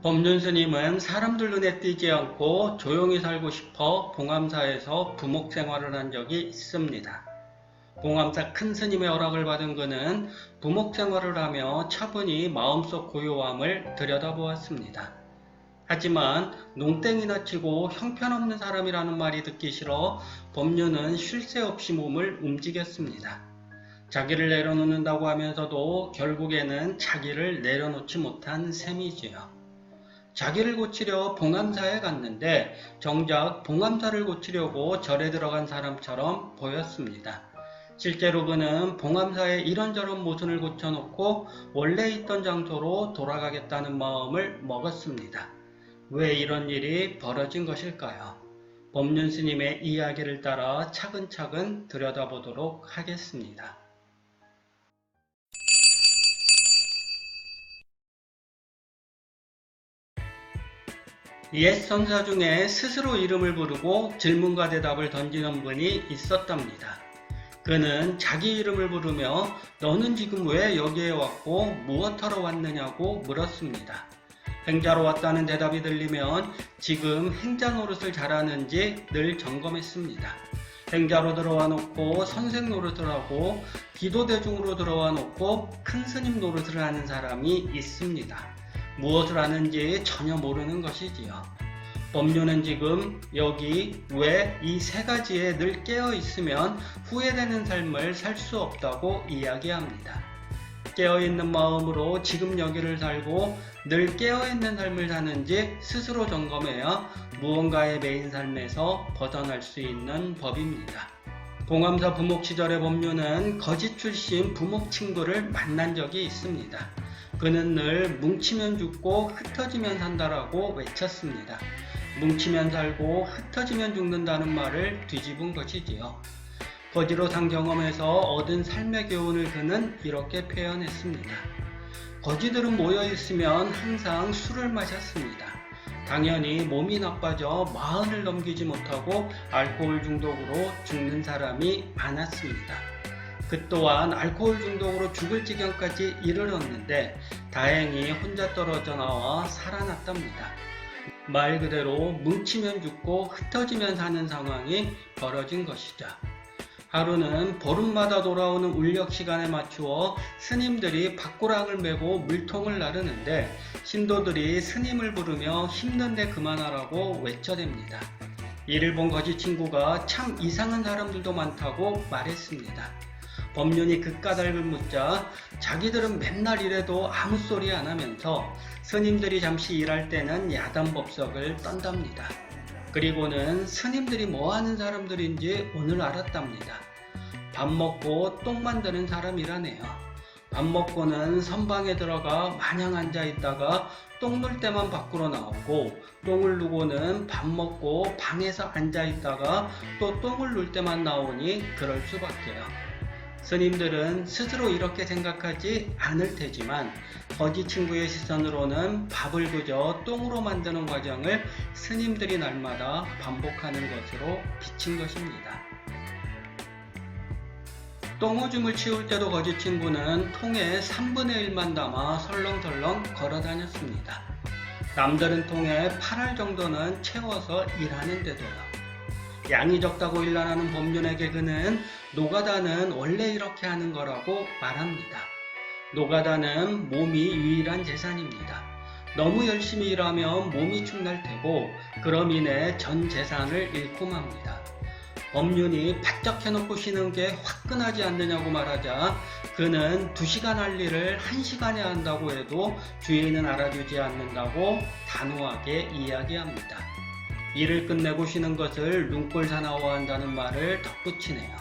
법륜 스님은 사람들 눈에 띄지 않고 조용히 살고 싶어 봉암사에서 부목 생활을 한 적이 있습니다. 봉암사 큰 스님의 허락을 받은 그는 부목 생활을 하며 차분히 마음속 고요함을 들여다보았습니다. 하지만 농땡이나 치고 형편없는 사람이라는 말이 듣기 싫어 법륜은 쉴 새 없이 몸을 움직였습니다. 자기를 내려놓는다고 하면서도 결국에는 자기를 내려놓지 못한 셈이지요. 자기를 고치려 봉암사에 갔는데 정작 봉암사를 고치려고 절에 들어간 사람처럼 보였습니다. 실제로 그는 봉암사에 이런저런 모순을 고쳐놓고 원래 있던 장소로 돌아가겠다는 마음을 먹었습니다. 왜 이런 일이 벌어진 것일까요? 법륜 스님의 이야기를 따라 차근차근 들여다보도록 하겠습니다. 옛 선사 중에 스스로 이름을 부르고 질문과 대답을 던지는 분이 있었답니다. 그는 자기 이름을 부르며 너는 지금 왜 여기에 왔고 무엇하러 왔느냐고 물었습니다. 행자로 왔다는 대답이 들리면 지금 행자 노릇을 잘하는지 늘 점검했습니다. 행자로 들어와 놓고 선생 노릇을 하고 기도 대중으로 들어와 놓고 큰 스님 노릇을 하는 사람이 있습니다. 무엇을 하는지 전혀 모르는 것이지요. 법륜은 지금 여기 왜 이 세 가지에 늘 깨어 있으면 후회되는 삶을 살 수 없다고 이야기합니다. 깨어있는 마음으로 지금 여기를 살고 늘 깨어있는 삶을 사는지 스스로 점검해야 무언가에 매인 삶에서 벗어날 수 있는 법입니다. 봉암사 부목 시절의 법륜은 거지 출신 부목 친구를 만난 적이 있습니다. 그는 늘 뭉치면 죽고 흩어지면 산다라고 외쳤습니다. 뭉치면 살고 흩어지면 죽는다는 말을 뒤집은 것이지요. 거지로 산 경험에서 얻은 삶의 교훈을 그는 이렇게 표현했습니다. 거지들은 모여있으면 항상 술을 마셨습니다. 당연히 몸이 나빠져 마흔을 넘기지 못하고 알코올 중독으로 죽는 사람이 많았습니다. 그 또한 알코올 중독으로 죽을 지경까지 이르렀는데 다행히 혼자 떨어져 나와 살아났답니다. 말 그대로 뭉치면 죽고 흩어지면 사는 상황이 벌어진 것이죠. 하루는 보름마다 돌아오는 울력 시간에 맞추어 스님들이 밭고랑을 메고 물통을 나르는데 신도들이 스님을 부르며 힘든데 그만하라고 외쳐댑니다. 이를 본 거지 친구가 참 이상한 사람들도 많다고 말했습니다. 법륜이 그 까닭을 묻자 자기들은 맨날 이래도 아무 소리 안 하면서 스님들이 잠시 일할 때는 야단법석을 떤답니다. 그리고는 스님들이 뭐 하는 사람들인지 오늘 알았답니다. 밥 먹고 똥 만드는 사람이라네요. 밥 먹고는 선방에 들어가 마냥 앉아있다가 똥 눌 때만 밖으로 나오고 똥을 누고는 밥 먹고 방에서 앉아있다가 또 똥을 눌 때만 나오니 그럴 수밖에요. 스님들은 스스로 이렇게 생각하지 않을 테지만 거지 친구의 시선으로는 밥을 그저 똥으로 만드는 과정을 스님들이 날마다 반복하는 것으로 비친 것입니다. 똥오줌을 치울 때도 거지 친구는 통에 3분의 1만 담아 설렁설렁 걸어 다녔습니다. 남들은 통에 8알 정도는 채워서 일하는데도요. 양이 적다고 일어나는 법륜에게 그는 노가다는 원래 이렇게 하는 거라고 말합니다. 노가다는 몸이 유일한 재산입니다. 너무 열심히 일하면 몸이 축날 테고 그럼 인해 전 재산을 잃고 맙니다. 법륜이 바짝 해놓고 쉬는 게 화끈하지 않느냐고 말하자 그는 2시간 할 일을 1시간에 한다고 해도 주인은 알아주지 않는다고 단호하게 이야기합니다. 일을 끝내고 쉬는 것을 눈꼴사나워한다는 말을 덧붙이네요.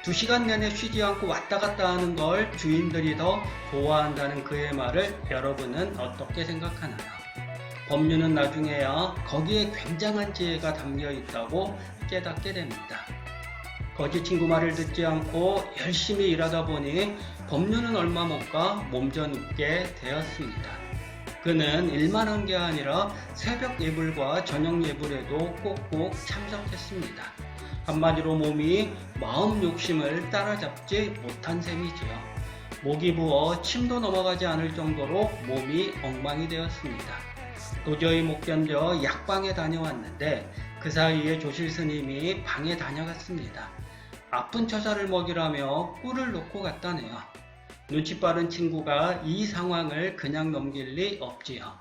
2시간 내내 쉬지 않고 왔다 갔다 하는 걸 주인들이 더 좋아한다는 그의 말을 여러분은 어떻게 생각하나요? 법륜은 나중에야 거기에 굉장한 지혜가 담겨 있다고 깨닫게 됩니다. 거지 친구 말을 듣지 않고 열심히 일하다 보니 법륜은 얼마 못 가 몸져 눕게 되었습니다. 그는 일만 한 게 아니라 새벽 예불과 저녁 예불에도 꼭꼭 참석했습니다. 한마디로 몸이 마음 욕심을 따라잡지 못한 셈이지요. 목이 부어 침도 넘어가지 않을 정도로 몸이 엉망이 되었습니다. 도저히 못 견뎌 약방에 다녀왔는데 그 사이에 조실 스님이 방에 다녀갔습니다. 아픈 처자를 먹이라며 꿀을 놓고 갔다네요. 눈치 빠른 친구가 이 상황을 그냥 넘길 리 없지요.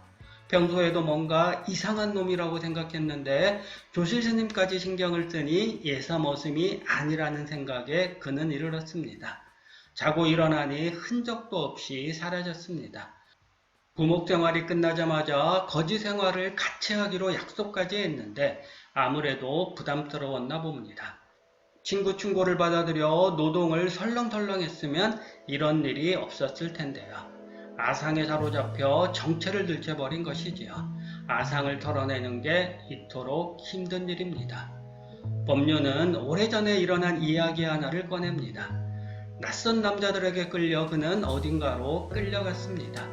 평소에도 뭔가 이상한 놈이라고 생각했는데 조실 스님까지 신경을 쓰니 예사머슴이 아니라는 생각에 그는 이르렀습니다. 자고 일어나니 흔적도 없이 사라졌습니다. 부목 생활이 끝나자마자 거지 생활을 같이 하기로 약속까지 했는데 아무래도 부담스러웠나 봅니다. 친구 충고를 받아들여 노동을 설렁설렁 했으면 이런 일이 없었을 텐데요. 아상에 사로잡혀 정체를 들춰버린 것이지요. 아상을 털어내는 게 이토록 힘든 일입니다. 법륜은 오래전에 일어난 이야기 하나를 꺼냅니다. 낯선 남자들에게 끌려 그는 어딘가로 끌려갔습니다.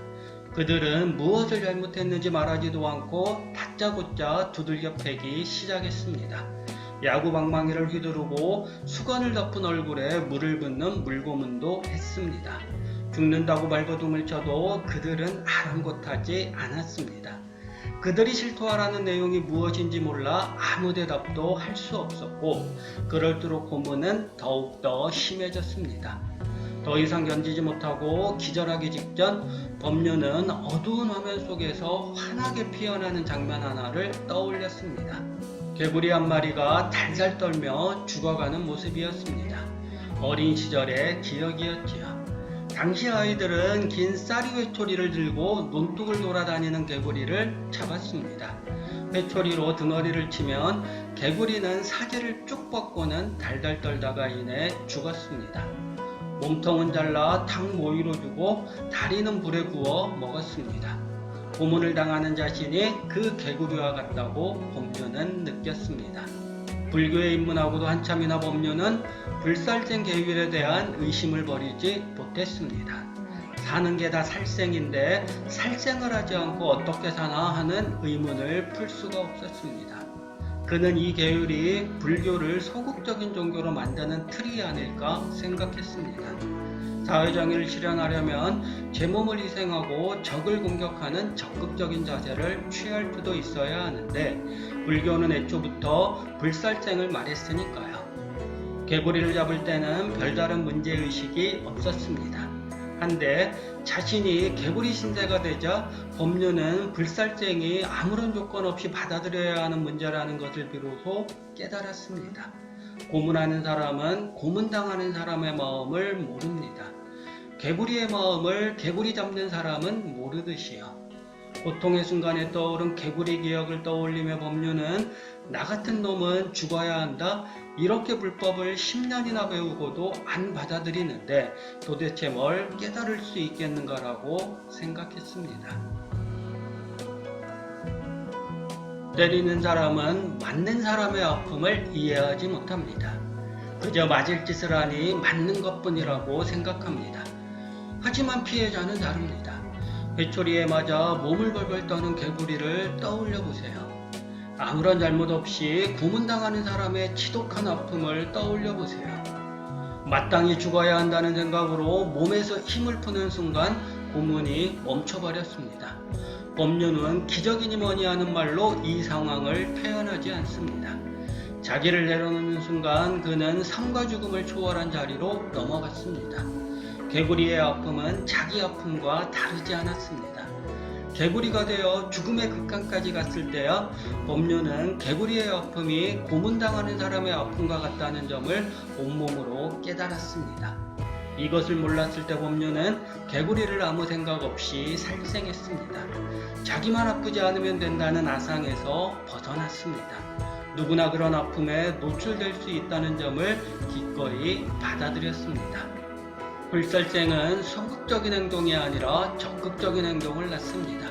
그들은 무엇을 잘못했는지 말하지도 않고 다짜고짜 두들겨 패기 시작했습니다. 야구방망이를 휘두르고 수건을 덮은 얼굴에 물을 붓는 물고문도 했습니다. 죽는다고 발버둥을 쳐도 그들은 아랑곳하지 않았습니다. 그들이 실토하라는 내용이 무엇인지 몰라 아무 대답도 할 수 없었고 그럴수록 고문은 더욱더 심해졌습니다. 더 이상 견디지 못하고 기절하기 직전 법륜은 어두운 화면 속에서 환하게 피어나는 장면 하나를 떠올렸습니다. 개구리 한 마리가 달달 떨며 죽어가는 모습이었습니다. 어린 시절의 기억이었지요. 당시 아이들은 긴 쌀이 회초리를 들고 논둑을 돌아다니는 개구리를 잡았습니다. 회초리로 등어리를 치면 개구리는 사지를 쭉 뻗고는 달달 떨다가 이내 죽었습니다. 몸통은 잘라 닭 모이로 주고 다리는 불에 구워 먹었습니다. 고문을 당하는 자신이 그 개구리와 같다고 법륜은 느꼈습니다. 불교에 입문하고도 한참이나 법륜은 불살생 계율에 대한 의심을 버리지 못했습니다. 사는 게 다 살생인데 살생을 하지 않고 어떻게 사나 하는 의문을 풀 수가 없었습니다. 그는 이 계율이 불교를 소극적인 종교로 만드는 틀이 아닐까 생각했습니다. 사회정의를 실현하려면 제 몸을 희생하고 적을 공격하는 적극적인 자세를 취할 수도 있어야 하는데 불교는 애초부터 불살생을 말했으니까요. 개구리를 잡을 때는 별다른 문제의식이 없었습니다. 한데 자신이 개구리 신세가 되자 법륜은 불살생이 아무런 조건 없이 받아들여야 하는 문제라는 것을 비로소 깨달았습니다. 고문하는 사람은 고문당하는 사람의 마음을 모릅니다. 개구리의 마음을 개구리 잡는 사람은 모르듯이요. 고통의 순간에 떠오른 개구리 기억을 떠올리며 법륜은 나 같은 놈은 죽어야 한다 이렇게 불법을 10년이나 배우고도 안 받아들이는데 도대체 뭘 깨달을 수 있겠는가라고 생각했습니다. 때리는 사람은 맞는 사람의 아픔을 이해하지 못합니다. 그저 맞을 짓을 하니 맞는 것뿐이라고 생각합니다. 하지만 피해자는 다릅니다. 회초리에 맞아 몸을 벌벌 떠는 개구리를 떠올려 보세요. 아무런 잘못 없이 고문당하는 사람의 지독한 아픔을 떠올려 보세요. 마땅히 죽어야 한다는 생각으로 몸에서 힘을 푸는 순간 고문이 멈춰버렸습니다. 법륜은 기적이니 뭐니 하는 말로 이 상황을 표현하지 않습니다. 자기를 내려놓는 순간 그는 삶과 죽음을 초월한 자리로 넘어갔습니다. 개구리의 아픔은 자기 아픔과 다르지 않았습니다. 개구리가 되어 죽음의 극한까지 갔을 때야 법륜은 개구리의 아픔이 고문당하는 사람의 아픔과 같다는 점을 온몸으로 깨달았습니다. 이것을 몰랐을 때 법륜은 개구리를 아무 생각 없이 살생했습니다. 자기만 아프지 않으면 된다는 아상에서 벗어났습니다. 누구나 그런 아픔에 노출될 수 있다는 점을 기꺼이 받아들였습니다. 불살생은 소극적인 행동이 아니라 적극적인 행동을 낳습니다.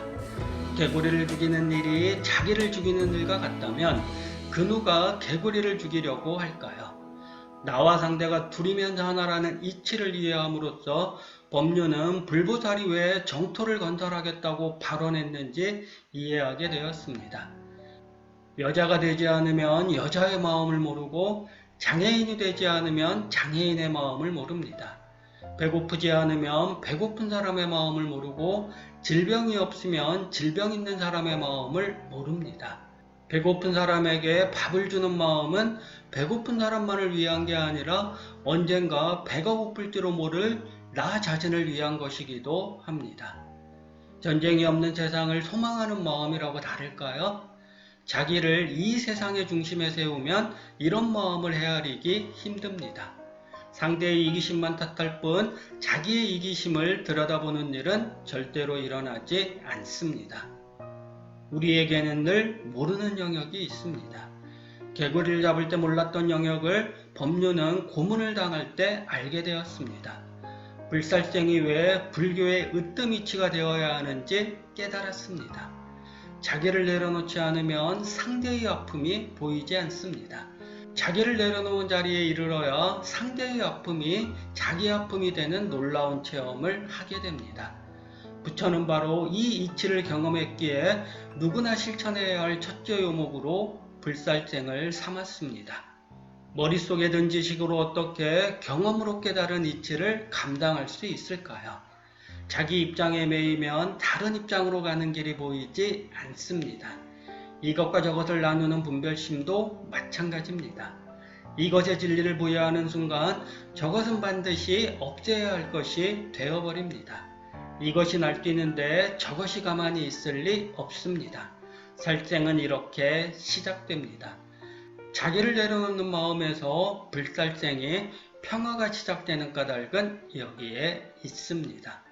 개구리를 죽이는 일이 자기를 죽이는 일과 같다면 그 누가 개구리를 죽이려고 할까요? 나와 상대가 둘이면 하나라는 이치를 이해함으로써 법륜은 불보살이 왜 정토를 건설하겠다고 발언했는지 이해하게 되었습니다. 여자가 되지 않으면 여자의 마음을 모르고 장애인이 되지 않으면 장애인의 마음을 모릅니다. 배고프지 않으면 배고픈 사람의 마음을 모르고 질병이 없으면 질병 있는 사람의 마음을 모릅니다. 배고픈 사람에게 밥을 주는 마음은 배고픈 사람만을 위한 게 아니라 언젠가 배가 고플지도 모를 나 자신을 위한 것이기도 합니다. 전쟁이 없는 세상을 소망하는 마음이라고 다를까요? 자기를 이 세상의 중심에 세우면 이런 마음을 헤아리기 힘듭니다. 상대의 이기심만 탓할 뿐 자기의 이기심을 들여다보는 일은 절대로 일어나지 않습니다. 우리에게는 늘 모르는 영역이 있습니다. 개구리를 잡을 때 몰랐던 영역을 법륜은 고문을 당할 때 알게 되었습니다. 불살생이 왜 불교의 으뜸이치가 되어야 하는지 깨달았습니다. 자기를 내려놓지 않으면 상대의 아픔이 보이지 않습니다. 자기를 내려놓은 자리에 이르러야 상대의 아픔이 자기 아픔이 되는 놀라운 체험을 하게 됩니다. 부처는 바로 이 이치를 경험했기에 누구나 실천해야 할 첫째 요목으로 불살생을 삼았습니다. 머릿속에 든 지식으로 어떻게 경험으로 깨달은 이치를 감당할 수 있을까요? 자기 입장에 매이면 다른 입장으로 가는 길이 보이지 않습니다. 이것과 저것을 나누는 분별심도 마찬가지입니다. 이것의 진리를 부여하는 순간 저것은 반드시 없애야 할 것이 되어버립니다. 이것이 날뛰는데 저것이 가만히 있을 리 없습니다. 살생은 이렇게 시작됩니다. 자기를 내려놓는 마음에서 불살생이 평화가 시작되는 까닭은 여기에 있습니다.